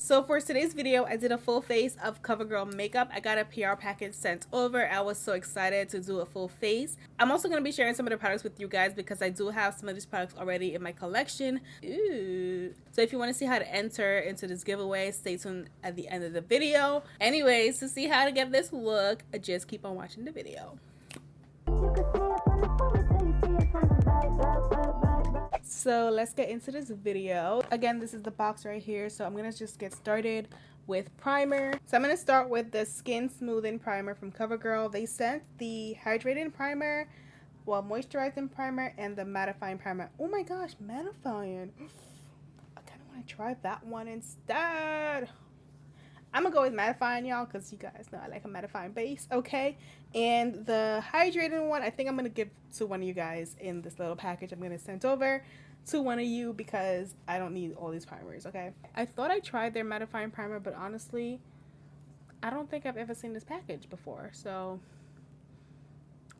So for today's video, I did a full face of CoverGirl makeup. I got a PR package sent over. I was so excited to do a full face. I'm also going to be sharing some of the products with you guys because I do have some of these products already in my collection. Ooh. So if you want to see how to enter into this giveaway, stay tuned at the end of the video. Anyways, to see how to get this look, just keep on watching the video. So let's get into this video. Again, this is the box right here, so I'm gonna just get started with primer. So I'm gonna start with the skin smoothing primer from CoverGirl. They sent the hydrating primer, well, moisturizing primer, and the mattifying primer. Oh my gosh, mattifying. I kind of want to try that one instead. I'm gonna go with mattifying, y'all, because you guys know I like a mattifying base. Okay, and the hydrating one, I think I'm gonna give to one of you guys in this little package I'm gonna send over to one of you because I don't need all these primers. Okay, I thought I tried their mattifying primer, but honestly I don't think I've ever seen this package before, so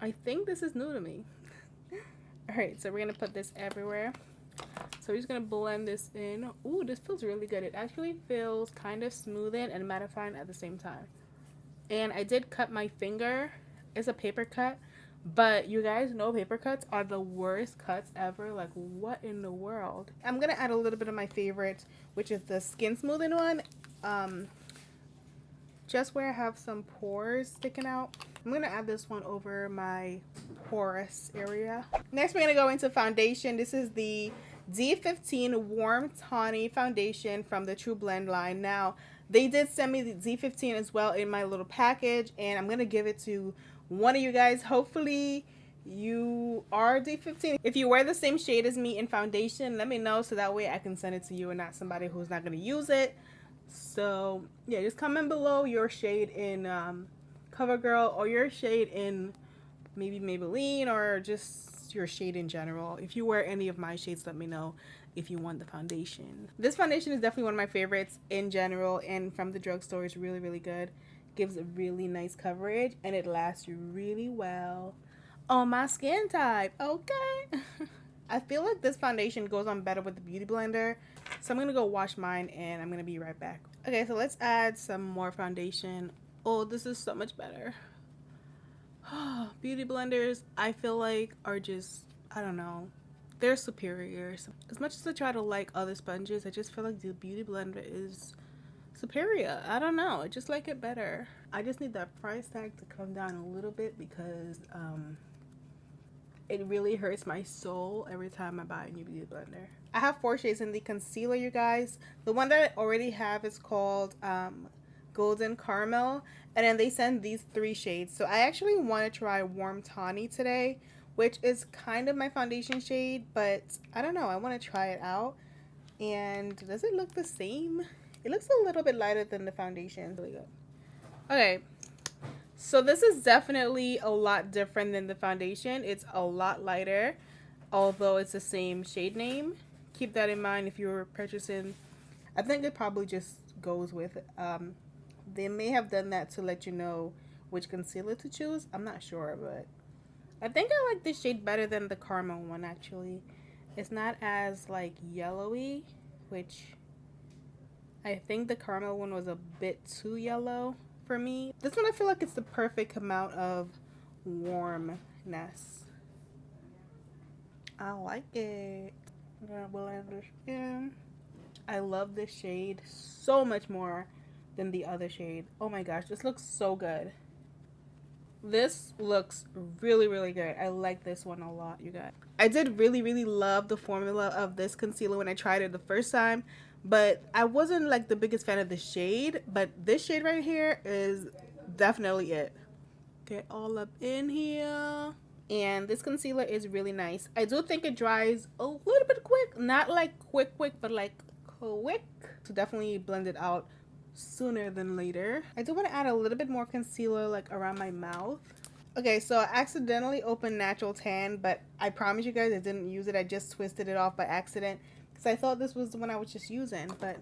I think this is new to me. All right, so we're gonna put this everywhere. So we're just gonna blend this in. Ooh, this feels really good. It actually feels kind of smoothing and mattifying at the same time. And I did cut my finger. It's a paper cut, but you guys know paper cuts are the worst cuts ever. Like, what in the world? I'm gonna add a little bit of my favorite, which is the skin smoothing one. Just where I have some pores sticking out. I'm gonna add this one over my porous area. Next, we're gonna go into foundation. This is the D15 Warm Tawny Foundation from the Trublend line. Now, they did send me the D15 as well in my little package, and I'm gonna give it to one of you guys. Hopefully you are D15. If you wear the same shade as me in foundation, let me know so that way I can send it to you and not somebody who's not gonna use it. So yeah, just comment below your shade in CoverGirl or your shade in maybe Maybelline or just your shade in general. If you wear any of my shades, let me know if you want the foundation. This foundation is definitely one of my favorites in general, and from the drugstore. It's really, really good. Gives a really nice coverage and it lasts really well on my skin type. Okay. I feel like this foundation goes on better with the beauty blender, so I'm gonna go wash mine and I'm gonna be right back. Okay, so let's add some more foundation. Oh, this is so much better. Beauty blenders, I feel like, are just, I don't know, they're superior. As much as I try to like other sponges, I just feel like the beauty blender is superior. I don't know, I just like it better. I just need that price tag to come down a little bit because it really hurts my soul every time I buy a new beauty blender. I have 4 shades in the concealer, you guys. The one that I already have is called Golden Caramel, and then they send these 3 shades. So I actually want to try Warm Tawny today, which is kind of my foundation shade, but I don't know, I want to try it out. And does it look the same? It looks a little bit lighter than the foundation. Really good. Okay, so this is definitely a lot different than the foundation. It's a lot lighter, although it's the same shade name. Keep that in mind if you're purchasing. I think it probably just goes with they may have done that to let you know which concealer to choose. I'm not sure, but I think I like this shade better than the caramel one. Actually, it's not as like yellowy, which I think the caramel one was a bit too yellow for me. This one I feel like it's the perfect amount of warmness. I like it. I'm gonna blend this in. I love this shade so much more than the other shade. Oh my gosh, this looks so good. This looks really, really good. I like this one a lot, you guys. I did really, really love the formula of this concealer when I tried it the first time, but I wasn't like the biggest fan of the shade, but this shade right here is definitely it. Get all up in here. And this concealer is really nice. I do think it dries a little bit quick. Not like quick, but like quick. So definitely blend it out sooner than later. I do want to add a little bit more concealer like around my mouth. Okay, so I accidentally opened Natural Tan, but I promise you guys I didn't use it. I just twisted it off by accident because I thought this was the one I was just using, but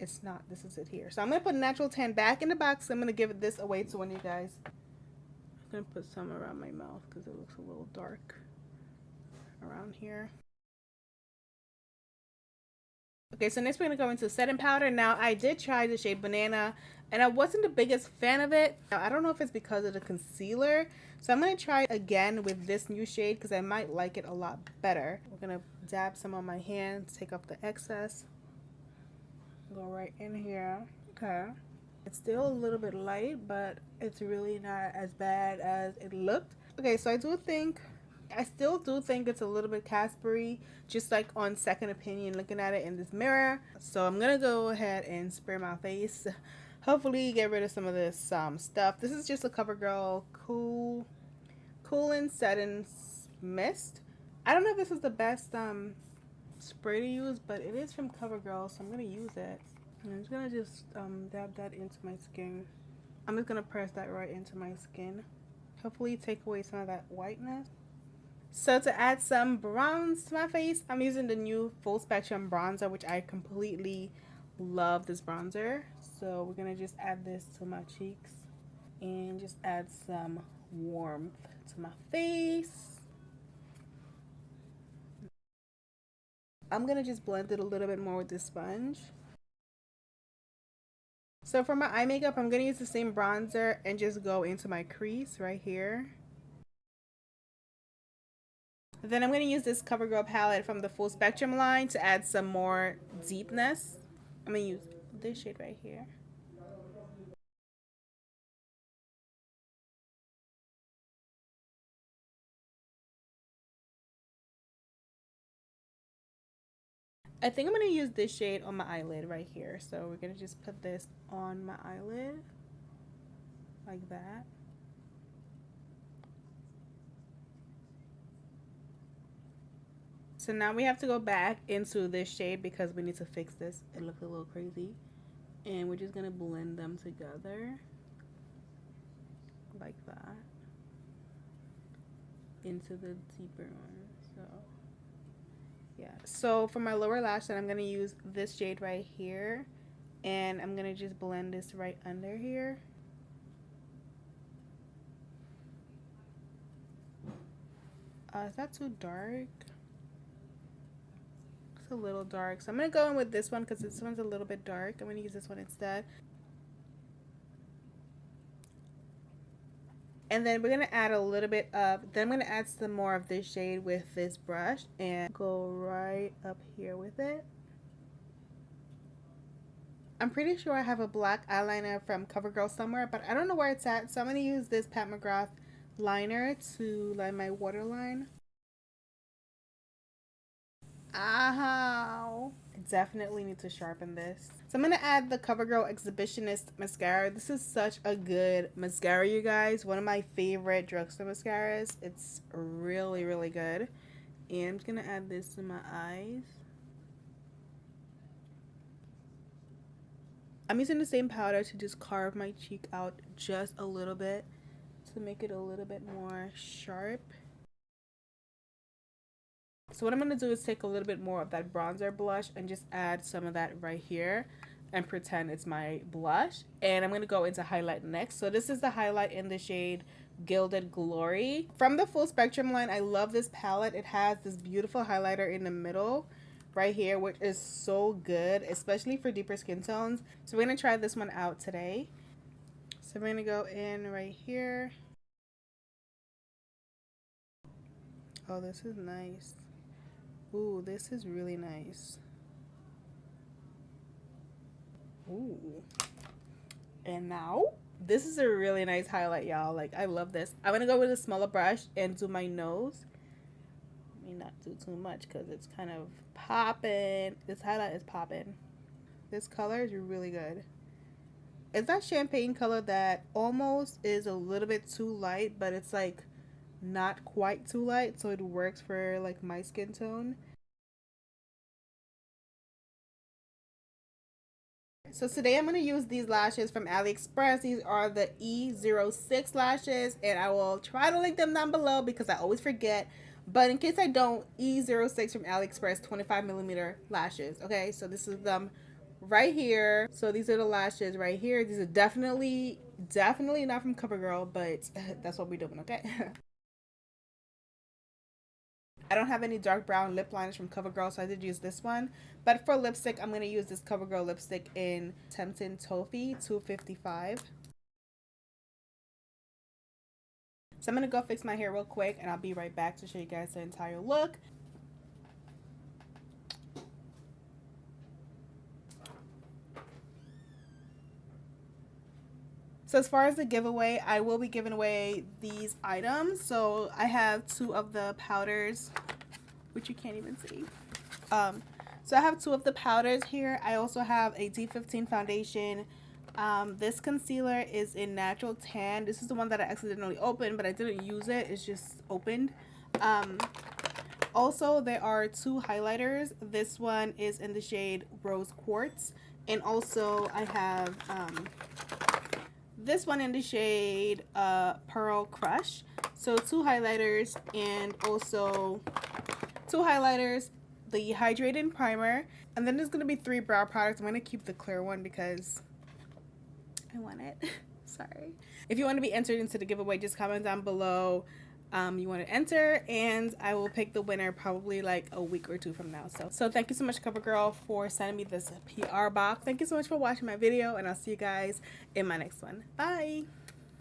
it's not. This is it here. So I'm going to put Natural Tan back in the box. I'm going to give this away to one of you guys. I'm going to put some around my mouth because it looks a little dark around here. Okay, so next we're gonna go into setting powder. Now I did try the shade Banana and I wasn't the biggest fan of it. Now, I don't know if it's because of the concealer, so I'm gonna try again with this new shade because I might like it a lot better. We're gonna dab some on my hand, take off the excess, go right in here. Okay, it's still a little bit light, but it's really not as bad as it looked. Okay, so I still do think it's a little bit Caspery, just like on second opinion looking at it in this mirror. So I'm gonna go ahead and spray my face. Hopefully get rid of some of this stuff. This is just a CoverGirl Cool and Setting Mist. I don't know if this is the best spray to use, but it is from CoverGirl, so I'm gonna use it. And I'm just gonna dab that into my skin. I'm just gonna press that right into my skin. Hopefully take away some of that whiteness. So to add some bronze to my face, I'm using the new Full Spectrum bronzer, which I completely love this bronzer. So we're gonna just add this to my cheeks and just add some warmth to my face. I'm gonna just blend it a little bit more with this sponge. So for my eye makeup, I'm gonna use the same bronzer and just go into my crease right here. Then I'm going to use this CoverGirl palette from the Full Spectrum line to add some more deepness. I'm going to use this shade right here. I think I'm going to use this shade on my eyelid right here. So we're going to just put this on my eyelid like that. So now we have to go back into this shade because we need to fix this. It looks a little crazy. And we're just going to blend them together like that into the deeper one. So yeah, so for my lower lash line, I'm going to use this shade right here. And I'm going to just blend this right under here. Is that too dark? It's a little dark. So I'm going to go in with this one because this one's a little bit dark. I'm going to use this one instead. And then we're going to add a little bit of, then I'm going to add some more of this shade with this brush and go right up here with it. I'm pretty sure I have a black eyeliner from CoverGirl somewhere, but I don't know where it's at. So I'm going to use this Pat McGrath liner to line my waterline. Ow. I definitely need to sharpen this. So I'm going to add the CoverGirl Exhibitionist mascara. This is such a good mascara, you guys. One of my favorite drugstore mascaras. It's really, really good. And I'm just going to add this to my eyes. I'm using the same powder to just carve my cheek out just a little bit to make it a little bit more sharp. So what I'm going to do is take a little bit more of that bronzer blush and just add some of that right here and pretend it's my blush. And I'm going to go into highlight next. So this is the highlight in the shade Gilded Glory. From the Full Spectrum line, I love this palette. It has this beautiful highlighter in the middle right here, which is so good, especially for deeper skin tones. So we're going to try this one out today. So we're going to go in right here. Oh, this is nice. Ooh, this is really nice. Ooh. And now, this is a really nice highlight, y'all. Like, I love this. I'm going to go with a smaller brush and do my nose. Let me not do too much because it's kind of popping. This highlight is popping. This color is really good. It's that champagne color that almost is a little bit too light, but it's like not quite too light, so it works for like my skin tone. So today I'm going to use these lashes from AliExpress. These are the E06 lashes, and I will try to link them down below because I always forget. But in case I don't, E06 from AliExpress 25mm lashes. Okay, so this is them right here. So these are the lashes right here. These are definitely not from CoverGirl, but that's what we're doing, okay? I don't have any dark brown lip liners from CoverGirl, so I did use this one. But for lipstick, I'm going to use this CoverGirl lipstick in Tempting Toffee 255. So I'm going to go fix my hair real quick, and I'll be right back to show you guys the entire look. So as far as the giveaway, I will be giving away these items. So I have 2 of the powders, which you can't even see. So I have 2 of the powders here. I also have a D15 foundation. This concealer is in Natural Tan. This is the one that I accidentally opened, but I didn't use it. It's just opened. Also, there are 2 highlighters. This one is in the shade Rose Quartz. And also I have this one in the shade Pearl Crush. So 2 highlighters, and also 2 highlighters, the hydrating primer, and then there's going to be 3 brow products. I'm going to keep the clear one because I want it. Sorry. If you want to be entered into the giveaway, just comment down below you want to enter, and I will pick the winner probably like a week or 2 from now. So thank you so much, CoverGirl, for sending me this PR box. Thank you so much for watching my video, and I'll see you guys in my next one. Bye.